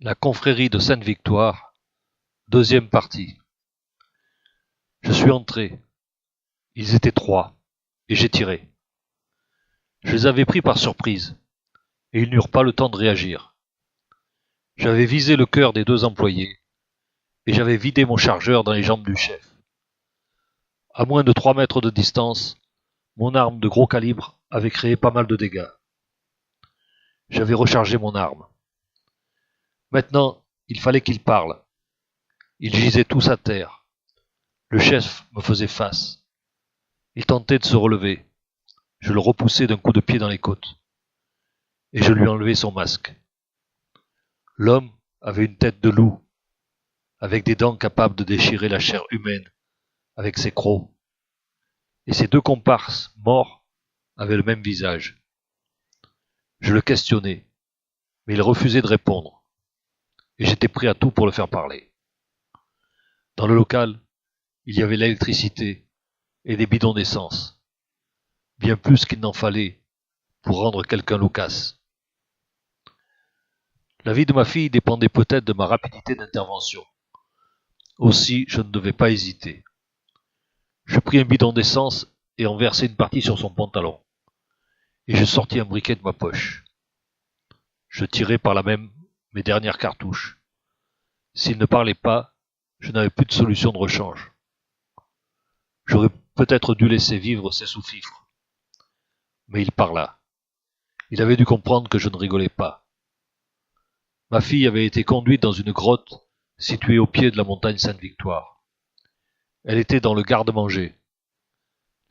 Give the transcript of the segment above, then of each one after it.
La confrérie de Sainte-Victoire, deuxième partie. Je suis entré. Ils étaient 3, et j'ai tiré. Je les avais pris par surprise, et ils n'eurent pas le temps de réagir. J'avais visé le cœur des 2 employés, et j'avais vidé mon chargeur dans les jambes du chef. À moins de 3 mètres de distance, mon arme de gros calibre avait créé pas mal de dégâts. J'avais rechargé mon arme. Maintenant, il fallait qu'ils parlent. Ils gisaient tous à terre. Le chef me faisait face. Il tentait de se relever. Je le repoussai d'un coup de pied dans les côtes. Et je lui enlevai son masque. L'homme avait une tête de loup, avec des dents capables de déchirer la chair humaine avec ses crocs. Et ses 2 comparses, morts, avaient le même visage. Je le questionnai, mais il refusait de répondre, et j'étais prêt à tout pour le faire parler. Dans le local, il y avait l'électricité et des bidons d'essence, bien plus qu'il n'en fallait pour rendre quelqu'un loquace. La vie de ma fille dépendait peut-être de ma rapidité d'intervention. Aussi, je ne devais pas hésiter. Je pris un bidon d'essence et en versai une partie sur son pantalon, et je sortis un briquet de ma poche. Je tirai par là même mes dernières cartouches. S'il ne parlait pas, je n'avais plus de solution de rechange. J'aurais peut-être dû laisser vivre ses sous-fifres. Mais il parla. Il avait dû comprendre que je ne rigolais pas. Ma fille avait été conduite dans une grotte située au pied de la montagne Sainte-Victoire. Elle était dans le garde-manger.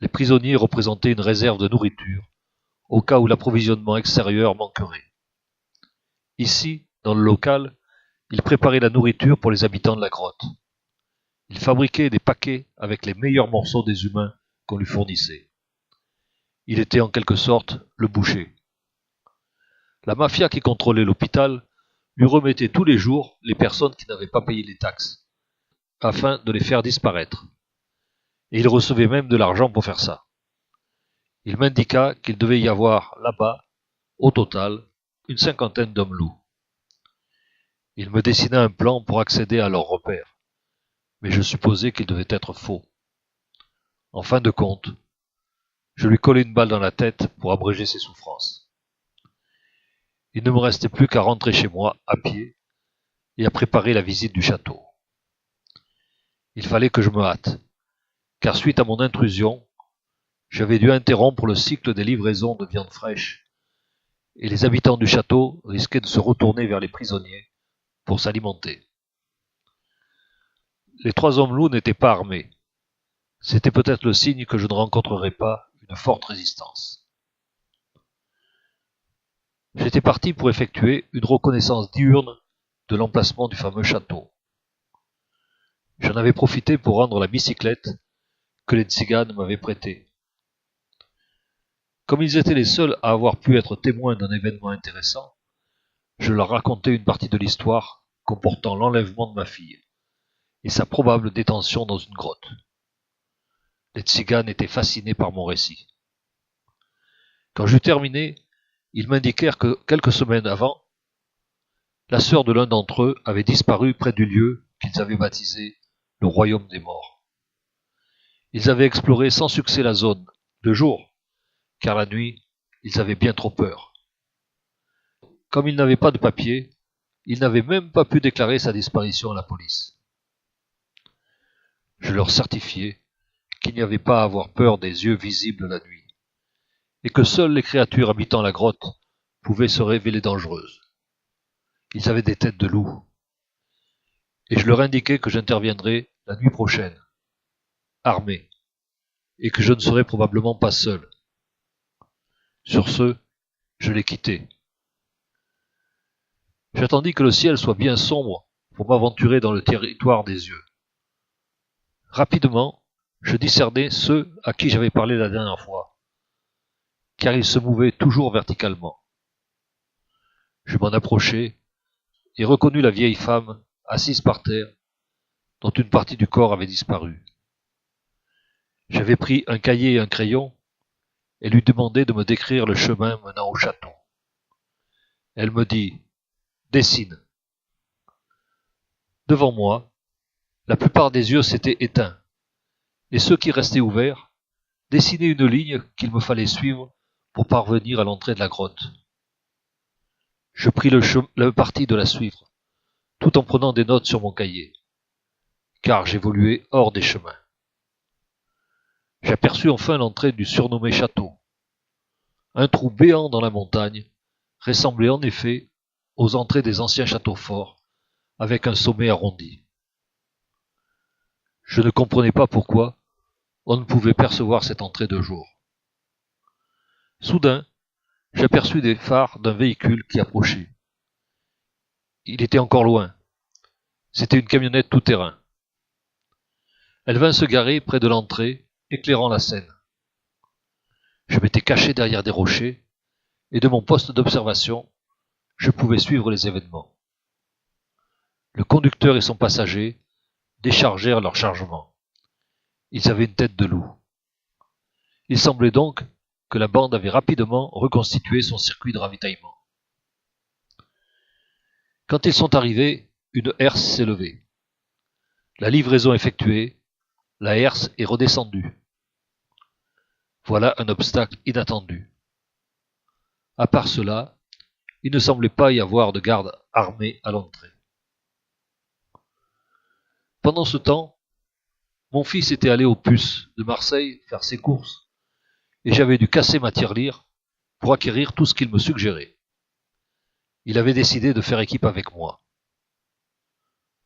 Les prisonniers représentaient une réserve de nourriture, au cas où l'approvisionnement extérieur manquerait. Ici, dans le local, ils préparaient la nourriture pour les habitants de la grotte. Ils fabriquaient des paquets avec les meilleurs morceaux des humains qu'on lui fournissait. Il était en quelque sorte le boucher. La mafia qui contrôlait l'hôpital lui remettait tous les jours les personnes qui n'avaient pas payé les taxes, afin de les faire disparaître. Et il recevait même de l'argent pour faire ça. Il m'indiqua qu'il devait y avoir là-bas, au total, une 50aine d'hommes loups. Il me dessina un plan pour accéder à leurs repères, mais je supposais qu'il devait être faux. En fin de compte, je lui collai une balle dans la tête pour abréger ses souffrances. Il ne me restait plus qu'à rentrer chez moi, à pied, et à préparer la visite du château. Il fallait que je me hâte, car suite à mon intrusion, j'avais dû interrompre le cycle des livraisons de viande fraîche, et les habitants du château risquaient de se retourner vers les prisonniers pour s'alimenter. Les 3 hommes loups n'étaient pas armés. C'était peut-être le signe que je ne rencontrerais pas une forte résistance. J'étais parti pour effectuer une reconnaissance diurne de l'emplacement du fameux château. J'en avais profité pour rendre la bicyclette que les tziganes m'avaient prêtée. Comme ils étaient les seuls à avoir pu être témoins d'un événement intéressant, je leur racontai une partie de l'histoire comportant l'enlèvement de ma fille et sa probable détention dans une grotte. Les tziganes étaient fascinés par mon récit. Quand j'eus terminé, ils m'indiquèrent que, quelques semaines avant, la sœur de l'un d'entre eux avait disparu près du lieu qu'ils avaient baptisé le royaume des morts. Ils avaient exploré sans succès la zone, de jour, car la nuit, ils avaient bien trop peur. Comme ils n'avaient pas de papier, ils n'avaient même pas pu déclarer sa disparition à la police. Je leur certifiai qu'il n'y avait pas à avoir peur des yeux visibles la nuit, et que seules les créatures habitant la grotte pouvaient se révéler dangereuses. Ils avaient des têtes de loup, et je leur indiquai que j'interviendrais la nuit prochaine, armé, et que je ne serais probablement pas seul. Sur ce, je les quittai. J'attendis que le ciel soit bien sombre pour m'aventurer dans le territoire des yeux. Rapidement, je discernai ceux à qui j'avais parlé la dernière fois, car ils se mouvaient toujours verticalement. Je m'en approchai et reconnus la vieille femme assise par terre, dont une partie du corps avait disparu. J'avais pris un cahier et un crayon et lui demandai de me décrire le chemin menant au château. Elle me dit « Dessine ». Devant moi, la plupart des yeux s'étaient éteints, et ceux qui restaient ouverts dessinaient une ligne qu'il me fallait suivre pour parvenir à l'entrée de la grotte. Je pris le parti de la suivre, tout en prenant des notes sur mon cahier, car j'évoluais hors des chemins. J'aperçus enfin l'entrée du surnommé château. Un trou béant dans la montagne ressemblait en effet aux entrées des anciens châteaux forts, avec un sommet arrondi. Je ne comprenais pas pourquoi on ne pouvait percevoir cette entrée de jour. Soudain, j'aperçus des phares d'un véhicule qui approchait. Il était encore loin. C'était une camionnette tout-terrain. Elle vint se garer près de l'entrée, éclairant la scène. Je m'étais caché derrière des rochers, et de mon poste d'observation, je pouvais suivre les événements. Le conducteur et son passager déchargèrent leur chargement. Ils avaient une tête de loup. Il semblait donc que la bande avait rapidement reconstitué son circuit de ravitaillement. Quand ils sont arrivés, une herse s'est levée. La livraison effectuée, la herse est redescendue. Voilà un obstacle inattendu. À part cela, il ne semblait pas y avoir de garde armée à l'entrée. Pendant ce temps, mon fils était allé aux Puces de Marseille faire ses courses, et j'avais dû casser ma tirelire pour acquérir tout ce qu'il me suggérait. Il avait décidé de faire équipe avec moi.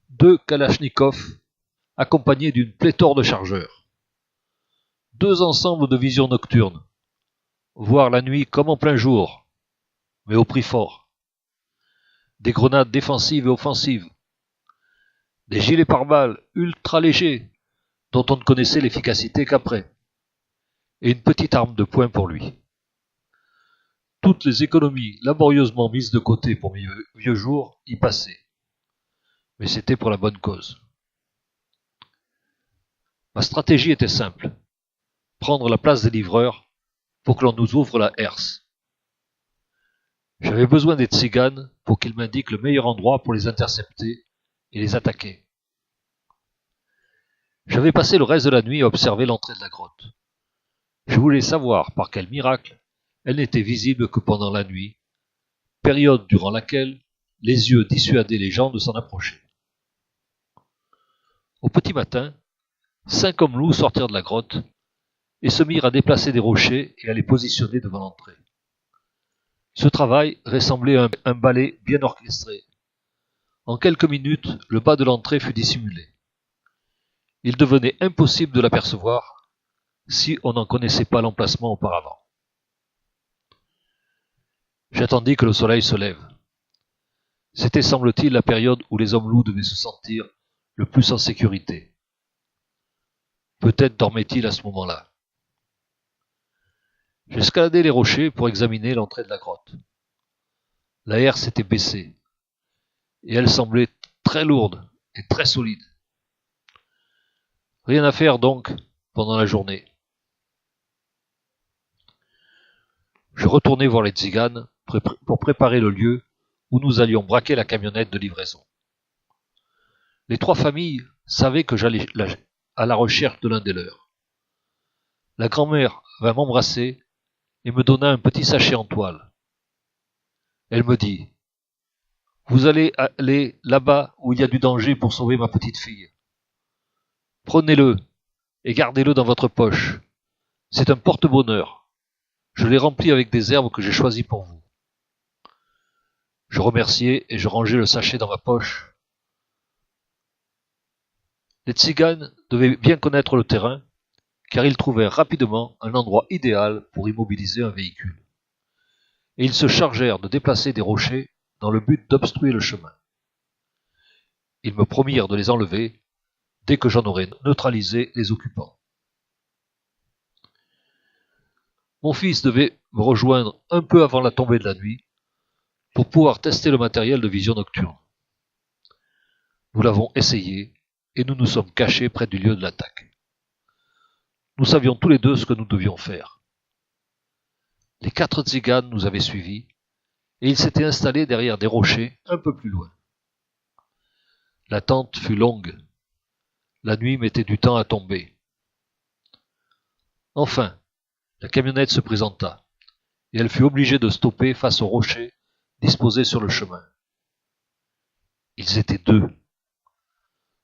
2 kalachnikovs accompagnés d'une pléthore de chargeurs. 2 ensembles de vision nocturne, voir la nuit comme en plein jour, mais au prix fort. Des grenades défensives et offensives. Des gilets pare-balles ultra légers, dont on ne connaissait l'efficacité qu'après. Et une petite arme de poing pour lui. Toutes les économies laborieusement mises de côté pour mes vieux jours y passaient. Mais c'était pour la bonne cause. Ma stratégie était simple. Prendre la place des livreurs pour que l'on nous ouvre la herse. J'avais besoin des tziganes pour qu'ils m'indiquent le meilleur endroit pour les intercepter et les attaquer. J'avais passé le reste de la nuit à observer l'entrée de la grotte. Je voulais savoir par quel miracle elle n'était visible que pendant la nuit, période durant laquelle les yeux dissuadaient les gens de s'en approcher. Au petit matin, 5 hommes loups sortirent de la grotte et se mirent à déplacer des rochers et à les positionner devant l'entrée. Ce travail ressemblait à un ballet bien orchestré. En quelques minutes, le bas de l'entrée fut dissimulé. Il devenait impossible de l'apercevoir si on n'en connaissait pas l'emplacement auparavant. J'attendis que le soleil se lève. C'était, semble-t-il, la période où les hommes loups devaient se sentir le plus en sécurité. Peut-être dormaient-ils à ce moment-là. J'escaladai les rochers pour examiner l'entrée de la grotte. La herse était baissée, et elle semblait très lourde et très solide. Rien à faire donc pendant la journée. Je retournai voir les tziganes pour préparer le lieu où nous allions braquer la camionnette de livraison. Les 3 familles savaient que j'allais à la recherche de l'un des leurs. La grand-mère vint m'embrasser et me donna un petit sachet en toile. Elle me dit « Vous allez aller là-bas où il y a du danger pour sauver ma petite fille. Prenez-le et gardez-le dans votre poche. C'est un porte-bonheur. Je l'ai rempli avec des herbes que j'ai choisies pour vous. » Je remerciai et je rangeai le sachet dans ma poche. Les tziganes devaient bien connaître le terrain, car ils trouvèrent rapidement un endroit idéal pour immobiliser un véhicule. Et ils se chargèrent de déplacer des rochers dans le but d'obstruer le chemin. Ils me promirent de les enlever dès que j'en aurais neutralisé les occupants. Mon fils devait me rejoindre un peu avant la tombée de la nuit pour pouvoir tester le matériel de vision nocturne. Nous l'avons essayé et nous nous sommes cachés près du lieu de l'attaque. Nous savions tous les deux ce que nous devions faire. Les 4 tziganes nous avaient suivis et ils s'étaient installés derrière des rochers un peu plus loin. L'attente fut longue. La nuit mettait du temps à tomber. Enfin, la camionnette se présenta, et elle fut obligée de stopper face aux rochers disposés sur le chemin. Ils étaient deux.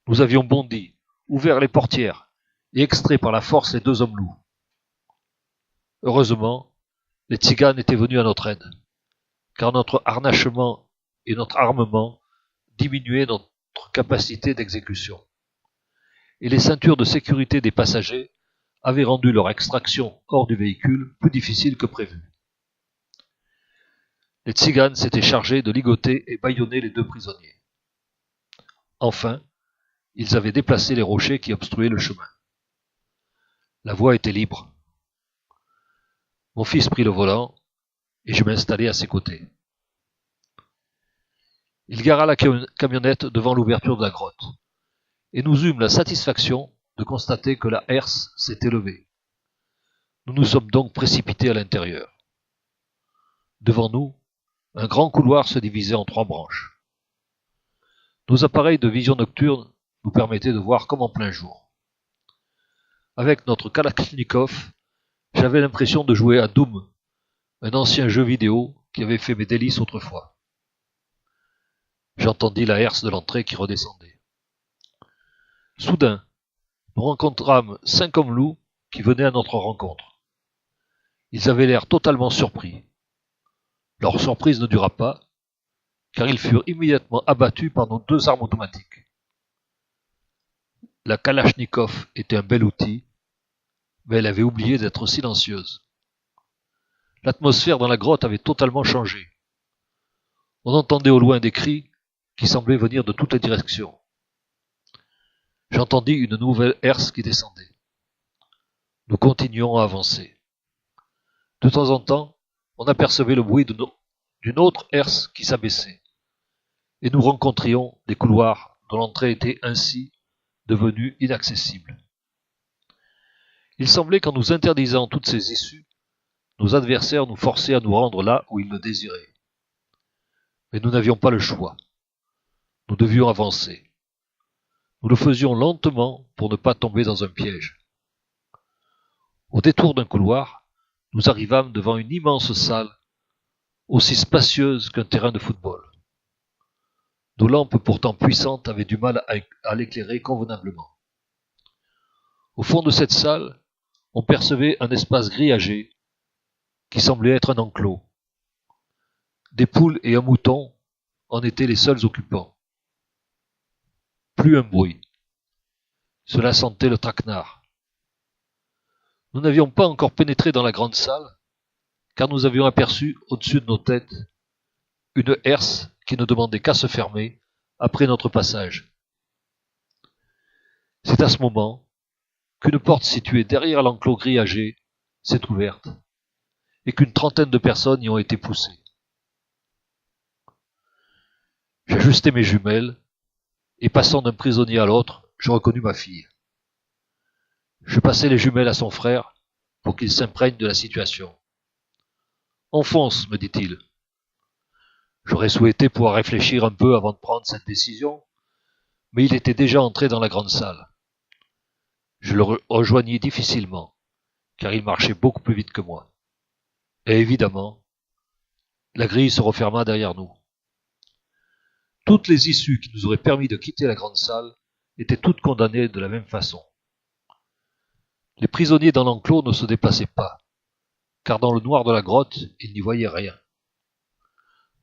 Nous avions bondi, ouvert les portières, et extrait par la force les deux hommes loups. Heureusement, les tziganes étaient venus à notre aide, car notre harnachement et notre armement diminuaient notre capacité d'exécution. Et les ceintures de sécurité des passagers avaient rendu leur extraction hors du véhicule plus difficile que prévu. Les tziganes s'étaient chargés de ligoter et bâillonner les deux prisonniers. Enfin, ils avaient déplacé les rochers qui obstruaient le chemin. La voie était libre. Mon fils prit le volant et je m'installai à ses côtés. Il gara la camionnette devant l'ouverture de la grotte, et nous eûmes la satisfaction de constater que la herse s'était levée. Nous nous sommes donc précipités à l'intérieur. Devant nous, un grand couloir se divisait en 3 branches. Nos appareils de vision nocturne nous permettaient de voir comme en plein jour. Avec notre Kalachnikov, j'avais l'impression de jouer à Doom, un ancien jeu vidéo qui avait fait mes délices autrefois. J'entendis la herse de l'entrée qui redescendait. Soudain, nous rencontrâmes 5 hommes loups qui venaient à notre rencontre. Ils avaient l'air totalement surpris. Leur surprise ne dura pas, car ils furent immédiatement abattus par nos 2 armes automatiques. La Kalachnikov était un bel outil, mais elle avait oublié d'être silencieuse. L'atmosphère dans la grotte avait totalement changé. On entendait au loin des cris qui semblaient venir de toutes les directions. J'entendis une nouvelle herse qui descendait. Nous continuions à avancer. De temps en temps, on apercevait le bruit d'une autre herse qui s'abaissait, et nous rencontrions des couloirs dont l'entrée était ainsi devenue inaccessible. Il semblait qu'en nous interdisant toutes ces issues, nos adversaires nous forçaient à nous rendre là où ils le désiraient. Mais nous n'avions pas le choix. Nous devions avancer. Nous le faisions lentement pour ne pas tomber dans un piège. Au détour d'un couloir, nous arrivâmes devant une immense salle, aussi spacieuse qu'un terrain de football. Nos lampes pourtant puissantes avaient du mal à l'éclairer convenablement. Au fond de cette salle, on percevait un espace grillagé qui semblait être un enclos. Des poules et un mouton en étaient les seuls occupants. Plus un bruit. Cela sentait le traquenard. Nous n'avions pas encore pénétré dans la grande salle, car nous avions aperçu au-dessus de nos têtes une herse qui ne demandait qu'à se fermer après notre passage. C'est à ce moment qu'une porte située derrière l'enclos grillagé s'est ouverte et qu'une trentaine de personnes y ont été poussées. J'ajustai mes jumelles et passant d'un prisonnier à l'autre, je reconnus ma fille. Je passai les jumelles à son frère pour qu'il s'imprègne de la situation. « Enfonce, me dit-il. » J'aurais souhaité pouvoir réfléchir un peu avant de prendre cette décision, mais il était déjà entré dans la grande salle. Je le rejoignis difficilement, car il marchait beaucoup plus vite que moi. Et évidemment, la grille se referma derrière nous. Toutes les issues qui nous auraient permis de quitter la grande salle étaient toutes condamnées de la même façon. Les prisonniers dans l'enclos ne se déplaçaient pas, car dans le noir de la grotte, ils n'y voyaient rien.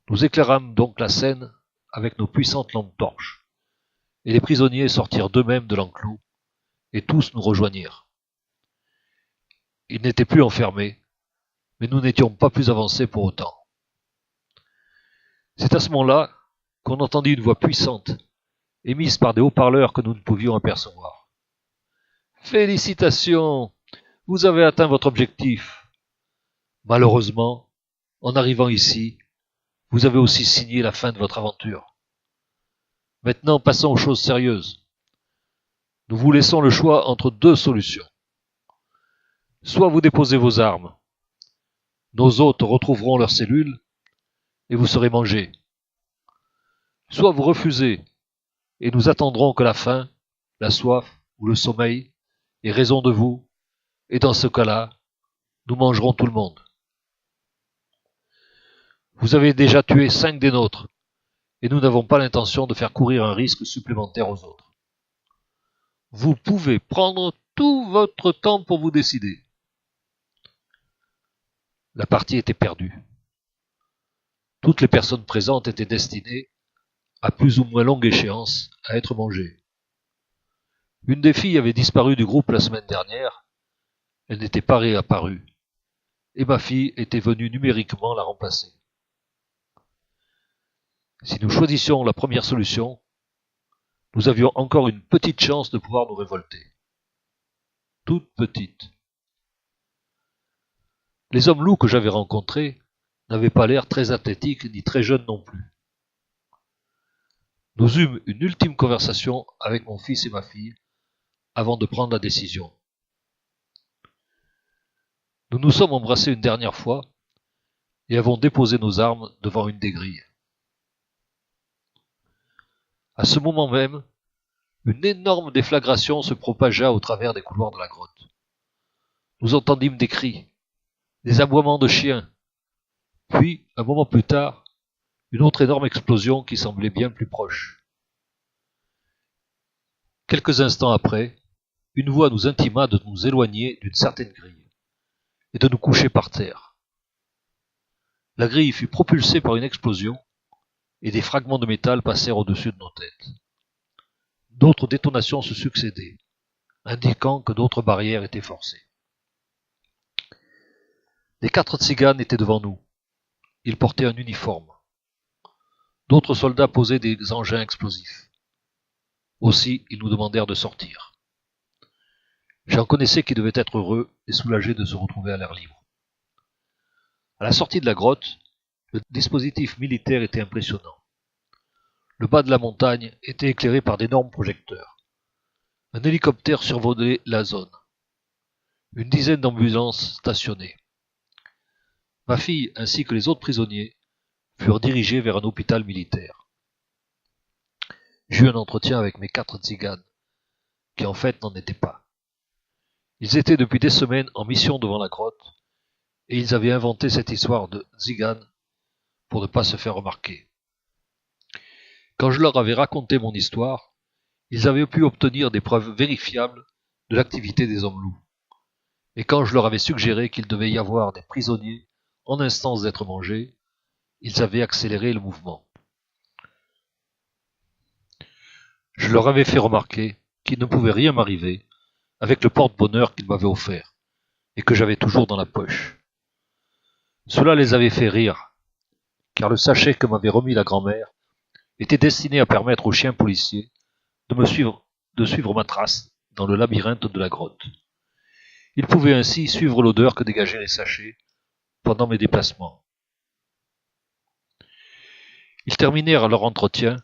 Nous éclairâmes donc la scène avec nos puissantes lampes torches, et les prisonniers sortirent d'eux-mêmes de l'enclos, et tous nous rejoignirent. Ils n'étaient plus enfermés, mais nous n'étions pas plus avancés pour autant. C'est à ce moment-là qu'on entendit une voix puissante, émise par des haut-parleurs que nous ne pouvions apercevoir. « Félicitations, vous avez atteint votre objectif. Malheureusement, en arrivant ici, vous avez aussi signé la fin de votre aventure. Maintenant, passons aux choses sérieuses. Nous vous laissons le choix entre 2 solutions. Soit vous déposez vos armes, nos hôtes retrouveront leurs cellules et vous serez mangés. Soit vous refusez, et nous attendrons que la faim, la soif ou le sommeil aient raison de vous, et dans ce cas-là, nous mangerons tout le monde. Vous avez déjà tué 5 des nôtres, et nous n'avons pas l'intention de faire courir un risque supplémentaire aux autres. Vous pouvez prendre tout votre temps pour vous décider. La partie était perdue. Toutes les personnes présentes étaient destinées, à plus ou moins longue échéance, à être mangées. Une des filles avait disparu du groupe la semaine dernière, elle n'était pas réapparue, et ma fille était venue numériquement la remplacer. Si nous choisissions la première solution, nous avions encore une petite chance de pouvoir nous révolter. Toute petite. Les hommes loups que j'avais rencontrés n'avaient pas l'air très athlétiques ni très jeunes non plus. Nous eûmes une ultime conversation avec mon fils et ma fille avant de prendre la décision. Nous nous sommes embrassés une dernière fois et avons déposé nos armes devant une des grilles. À ce moment même, une énorme déflagration se propagea au travers des couloirs de la grotte. Nous entendîmes des cris, des aboiements de chiens, puis, un moment plus tard, une autre énorme explosion qui semblait bien plus proche. Quelques instants après, une voix nous intima de nous éloigner d'une certaine grille et de nous coucher par terre. La grille fut propulsée par une explosion et des fragments de métal passèrent au-dessus de nos têtes. D'autres détonations se succédaient, indiquant que d'autres barrières étaient forcées. Les 4 tziganes étaient devant nous. Ils portaient un uniforme. D'autres soldats posaient des engins explosifs. Aussi, ils nous demandèrent de sortir. J'en connaissais qui devaient être heureux et soulagés de se retrouver à l'air libre. À la sortie de la grotte, le dispositif militaire était impressionnant. Le bas de la montagne était éclairé par d'énormes projecteurs. Un hélicoptère survolait la zone. Une dizaine d'ambulances stationnées. Ma fille ainsi que les autres prisonniers furent dirigés vers un hôpital militaire. J'eus un entretien avec mes 4 tziganes, qui en fait n'en étaient pas. Ils étaient depuis des semaines en mission devant la grotte, et ils avaient inventé cette histoire de tzigane pour ne pas se faire remarquer. Quand je leur avais raconté mon histoire, ils avaient pu obtenir des preuves vérifiables de l'activité des hommes loups. Et quand je leur avais suggéré qu'il devait y avoir des prisonniers en instance d'être mangés, ils avaient accéléré le mouvement. Je leur avais fait remarquer qu'il ne pouvait rien m'arriver avec le porte-bonheur qu'ils m'avaient offert et que j'avais toujours dans la poche. Cela les avait fait rire, car le sachet que m'avait remis la grand-mère était destiné à permettre aux chiens policiers de suivre ma trace dans le labyrinthe de la grotte. Ils pouvaient ainsi suivre l'odeur que dégageaient les sachets pendant mes déplacements. Ils terminèrent leur entretien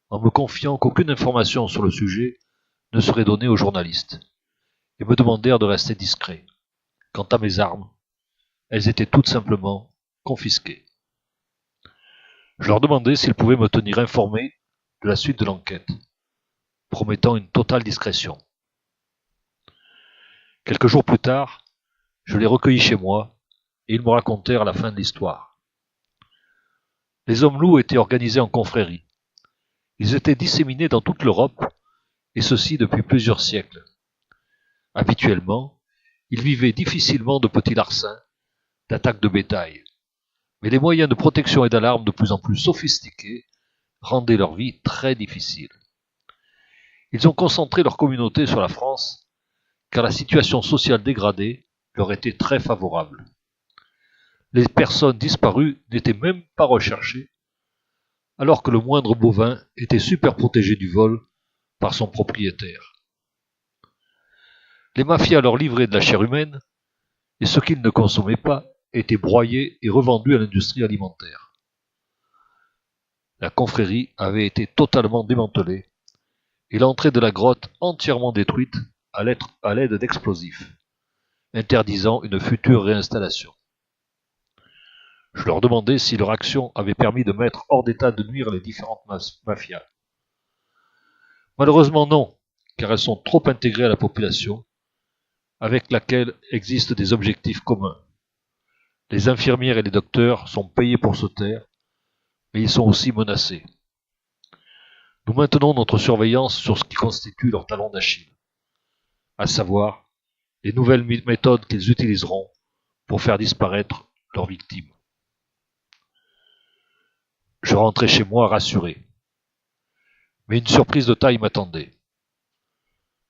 en me confiant qu'aucune information sur le sujet ne serait donnée aux journalistes, et me demandèrent de rester discret. Quant à mes armes, elles étaient toutes simplement confisquées. Je leur demandai s'ils pouvaient me tenir informé de la suite de l'enquête, promettant une totale discrétion. Quelques jours plus tard, je les recueillis chez moi, et ils me racontèrent la fin de l'histoire. Les hommes loups étaient organisés en confréries. Ils étaient disséminés dans toute l'Europe, et ceci depuis plusieurs siècles. Habituellement, ils vivaient difficilement de petits larcins, d'attaques de bétail, mais les moyens de protection et d'alarme de plus en plus sophistiqués rendaient leur vie très difficile. Ils ont concentré leur communauté sur la France, car la situation sociale dégradée leur était très favorable. Les personnes disparues n'étaient même pas recherchées, alors que le moindre bovin était super protégé du vol par son propriétaire. Les mafias leur livraient de la chair humaine, et ce qu'ils ne consommaient pas était broyé et revendu à l'industrie alimentaire. La confrérie avait été totalement démantelée, et l'entrée de la grotte entièrement détruite à l'aide d'explosifs, interdisant une future réinstallation. Je leur demandai si leur action avait permis de mettre hors d'état de nuire les différentes mafias. Malheureusement non, car elles sont trop intégrées à la population, avec laquelle existent des objectifs communs. Les infirmières et les docteurs sont payés pour se taire, mais ils sont aussi menacés. Nous maintenons notre surveillance sur ce qui constitue leur talon d'Achille, à savoir les nouvelles méthodes qu'ils utiliseront pour faire disparaître leurs victimes. Je rentrais chez moi rassuré. Mais une surprise de taille m'attendait.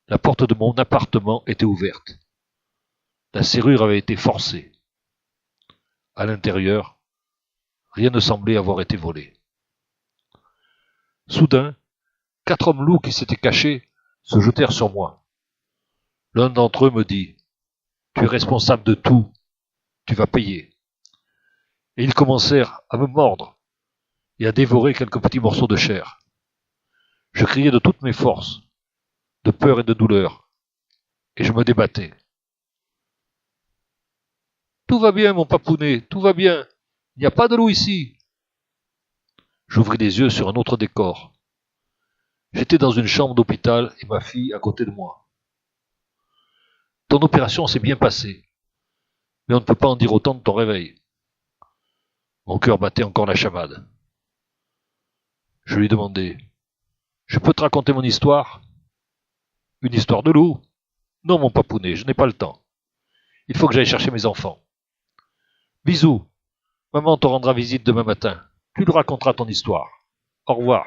La porte de mon appartement était ouverte. La serrure avait été forcée. À l'intérieur, rien ne semblait avoir été volé. Soudain, 4 hommes loups qui s'étaient cachés se jetèrent sur moi. L'un d'entre eux me dit « Tu es responsable de tout, tu vas payer. » Et ils commencèrent à me mordre et à dévorer quelques petits morceaux de chair. Je criais de toutes mes forces, de peur et de douleur, et je me débattais. « Tout va bien, mon papounet, tout va bien. Il n'y a pas de loup ici. » J'ouvris les yeux sur un autre décor. J'étais dans une chambre d'hôpital et ma fille à côté de moi. « Ton opération s'est bien passée, mais on ne peut pas en dire autant de ton réveil. » Mon cœur battait encore la chamade. Je lui demandai « Je peux te raconter mon histoire ?»« Une histoire de loup ? Non, mon papounet, je n'ai pas le temps. Il faut que j'aille chercher mes enfants. Bisous. Maman te rendra visite demain matin. Tu lui raconteras ton histoire. Au revoir. »